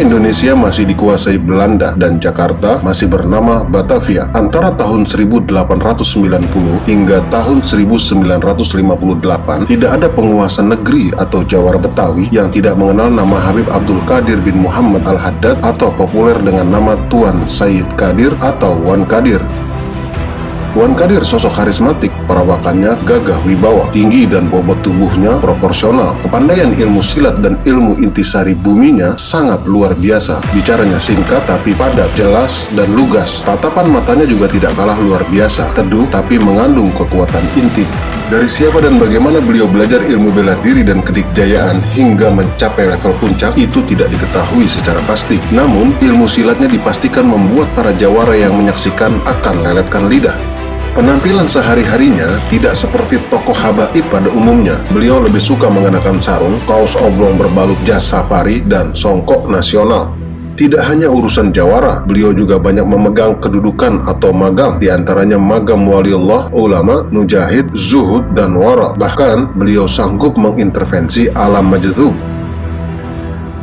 Indonesia masih dikuasai Belanda dan Jakarta masih bernama Batavia. Antara tahun 1890 hingga tahun 1958, tidak ada penguasa negeri atau jawara Betawi yang tidak mengenal nama Habib Abdul Qadir bin Muhammad Al-Haddad atau populer dengan nama Tuan Sayyid Qadir atau Wan Qadir. Wan Qadir sosok karismatik, perawakannya gagah wibawa, tinggi dan bobot tubuhnya proporsional. Kepandaian ilmu silat dan ilmu intisari buminya sangat luar biasa. Bicaranya singkat tapi padat, jelas dan lugas. Tatapan matanya juga tidak kalah luar biasa, teduh tapi mengandung kekuatan inti. Dari siapa dan bagaimana beliau belajar ilmu bela diri dan kedikjayaan hingga mencapai level puncak itu tidak diketahui secara pasti. Namun, ilmu silatnya dipastikan membuat para jawara yang menyaksikan akan leletkan lidah. Penampilan sehari-harinya tidak seperti tokoh habaib pada umumnya. Beliau lebih suka mengenakan sarung, kaos oblong berbalut jas safari, dan songkok nasional. Tidak hanya urusan jawara, beliau juga banyak memegang kedudukan atau magam, diantaranya magam waliullah, ulama, mujahid, zuhud, dan wara. Bahkan, beliau sanggup mengintervensi alam majdzub.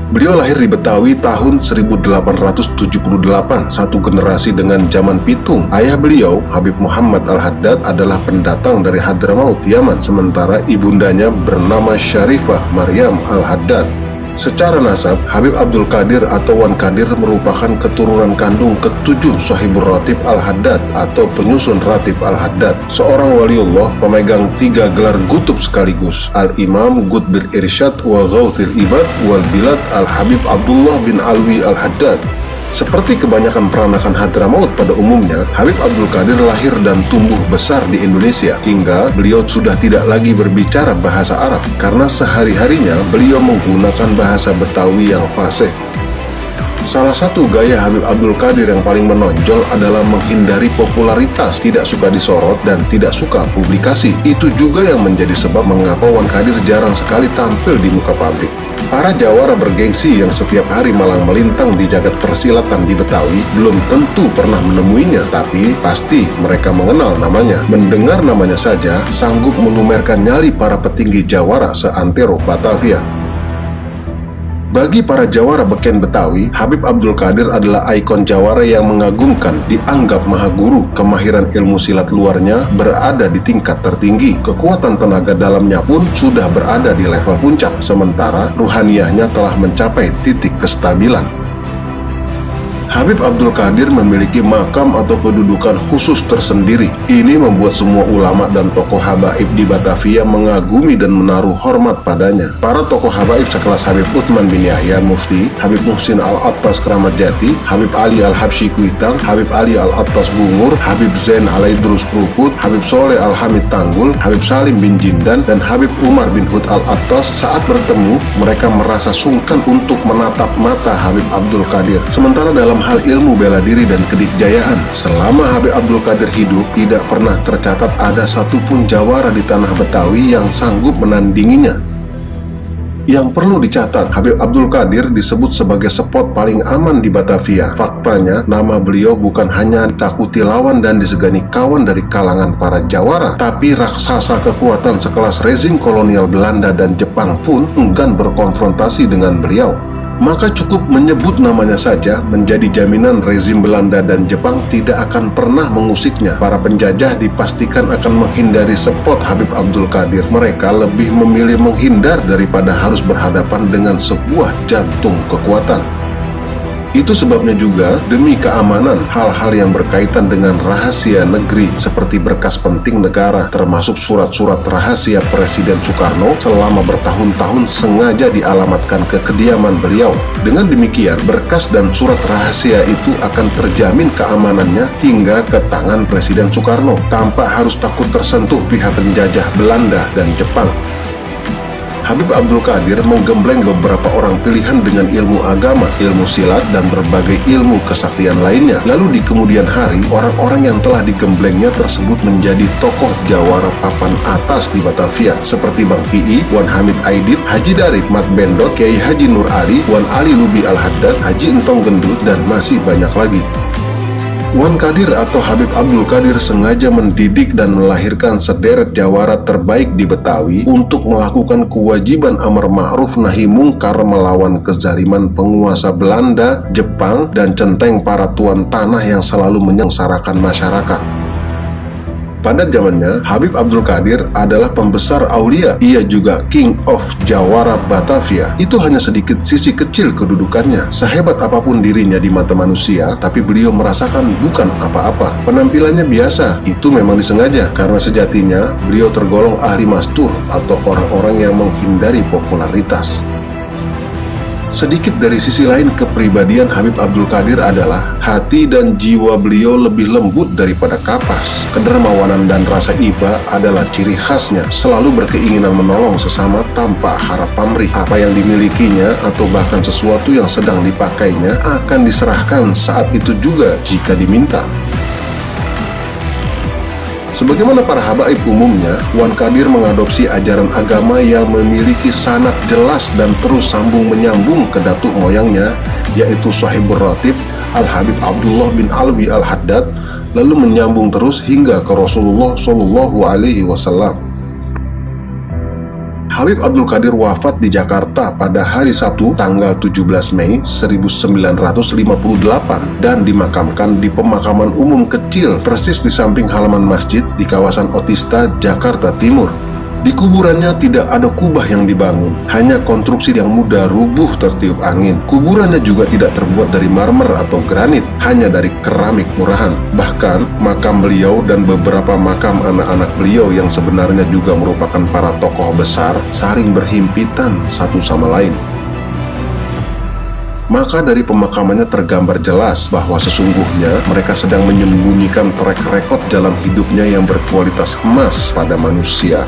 Beliau lahir di Betawi tahun 1878, satu generasi dengan zaman pitung. Ayah beliau, Habib Muhammad Al-Haddad, adalah pendatang dari Hadramaut, Yaman, sementara ibundanya bernama Syarifah Maryam Al-Haddad. Secara nasab, Habib Abdul Qadir atau Wan Qadir merupakan keturunan kandung ketujuh Sahibur Ratib Al-Haddad atau penyusun Ratib Al-Haddad, seorang waliullah pemegang 3 gelar gutub sekaligus, Al-Imam Gutbir Irsyad wa Ghauthil Ibad wal Bilad Al-Habib Abdullah bin Alwi Al-Haddad. Seperti kebanyakan peranakan Hadramaut pada umumnya, Habib Abdul Qadir lahir dan tumbuh besar di Indonesia, hingga beliau sudah tidak lagi berbicara bahasa Arab karena sehari-harinya beliau menggunakan bahasa Betawi yang fasih. Salah satu gaya Habib Abdul Qadir yang paling menonjol adalah menghindari popularitas, tidak suka disorot, dan tidak suka publikasi. Itu juga yang menjadi sebab mengapa Wan Qadir jarang sekali tampil di muka publik. Para jawara bergengsi yang setiap hari malang melintang di jagat persilatan di Betawi belum tentu pernah menemuinya, tapi pasti mereka mengenal namanya. Mendengar namanya saja sanggup melumerkan nyali para petinggi jawara seantero Batavia. Bagi para jawara beken Betawi, Habib Abdul Qadir adalah ikon jawara yang mengagumkan, dianggap maha guru. Kemahiran ilmu silat luarnya berada di tingkat tertinggi. Kekuatan tenaga dalamnya pun sudah berada di level puncak, sementara ruhaniyahnya telah mencapai titik kestabilan. Habib Abdul Qadir memiliki makam atau kedudukan khusus tersendiri. Ini membuat semua ulama dan tokoh habaib di Batavia mengagumi dan menaruh hormat padanya. Para tokoh habaib sekelas Habib Utsman bin Yahya Mufti, Habib Muhsin Al-Attas Kramat Jati, Habib Ali Al-Habsyi Kuitang, Habib Ali Al-Attas Bungur, Habib Zain Al-Idrus Krukut, Habib Soleh Al-Hamid Tanggul, Habib Salim bin Jindan, dan Habib Umar bin Hud Al-Attas. Saat bertemu, mereka merasa sungkan untuk menatap mata Habib Abdul Qadir. Sementara dalam hal ilmu bela diri dan kedikjayaan, selama Habib Abdul Qadir hidup, tidak pernah tercatat ada satupun jawara di tanah Betawi yang sanggup menandinginya. Yang perlu dicatat, Habib Abdul Qadir disebut sebagai spot paling aman di Batavia. Faktanya, nama beliau bukan hanya ditakuti lawan dan disegani kawan dari kalangan para jawara, tapi raksasa kekuatan sekelas rezim kolonial Belanda dan Jepang pun enggan berkonfrontasi dengan beliau. Maka cukup menyebut namanya saja menjadi jaminan rezim Belanda dan Jepang tidak akan pernah mengusiknya. Para penjajah dipastikan akan menghindari spot Habib Abdul Qadir. Mereka lebih memilih menghindar daripada harus berhadapan dengan sebuah jantung kekuatan. Itu sebabnya juga, demi keamanan, hal-hal yang berkaitan dengan rahasia negeri seperti berkas penting negara, termasuk surat-surat rahasia Presiden Soekarno selama bertahun-tahun sengaja dialamatkan ke kediaman beliau. Dengan demikian, berkas dan surat rahasia itu akan terjamin keamanannya hingga ke tangan Presiden Soekarno, tanpa harus takut tersentuh pihak penjajah Belanda dan Jepang. Habib Abdul Qadir menggembleng beberapa orang pilihan dengan ilmu agama, ilmu silat, dan berbagai ilmu kesaktian lainnya. Lalu di kemudian hari, orang-orang yang telah digemblengnya tersebut menjadi tokoh jawara papan atas di Batavia, seperti Bang Pi, Wan Hamid Aidit, Haji Darif Mat Bendot, Kiai Haji Nur Ali, Wan Ali Lubi Al-Haddad, Haji Entong Gendut, dan masih banyak lagi. Wan Qadir atau Habib Abdul Qadir sengaja mendidik dan melahirkan sederet jawara terbaik di Betawi untuk melakukan kewajiban amar ma'ruf nahi mungkar melawan kezaliman penguasa Belanda, Jepang, dan centeng para tuan tanah yang selalu menyengsarakan masyarakat. Pada zamannya, Habib Abdul Qadir adalah pembesar aulia. Ia juga King of Jawara Batavia. Itu hanya sedikit sisi kecil kedudukannya. Sehebat apapun dirinya di mata manusia, tapi beliau merasakan bukan apa-apa. Penampilannya biasa, itu memang disengaja, karena sejatinya beliau tergolong ahli mastur atau orang-orang yang menghindari popularitas. Sedikit dari sisi lain kepribadian Habib Abdul Qadir adalah hati dan jiwa beliau lebih lembut daripada kapas. Kedermawanan dan rasa iba adalah ciri khasnya, selalu berkeinginan menolong sesama tanpa harap pamrih. Apa yang dimilikinya atau bahkan sesuatu yang sedang dipakainya akan diserahkan saat itu juga jika diminta. Sebagaimana para habaib umumnya, Wan Qadir mengadopsi ajaran agama yang memiliki sanad jelas dan terus sambung menyambung ke datuk moyangnya, yaitu Shahibur Ratib Al-Habib Abdullah bin Alwi Al-Haddad, lalu menyambung terus hingga ke Rasulullah Shallallahu Alaihi Wasallam. Habib Abdul Qadir wafat di Jakarta pada hari Sabtu tanggal 17 Mei 1958 dan dimakamkan di pemakaman umum kecil persis di samping halaman masjid di kawasan Otista, Jakarta Timur. Di kuburannya tidak ada kubah yang dibangun, hanya konstruksi yang mudah rubuh tertiup angin. Kuburannya juga tidak terbuat dari marmer atau granit, hanya dari keramik murahan. Bahkan, makam beliau dan beberapa makam anak-anak beliau yang sebenarnya juga merupakan para tokoh besar saling berhimpitan satu sama lain. Maka dari pemakamannya tergambar jelas bahwa sesungguhnya mereka sedang menyembunyikan track record jalan hidupnya yang berkualitas emas pada manusia.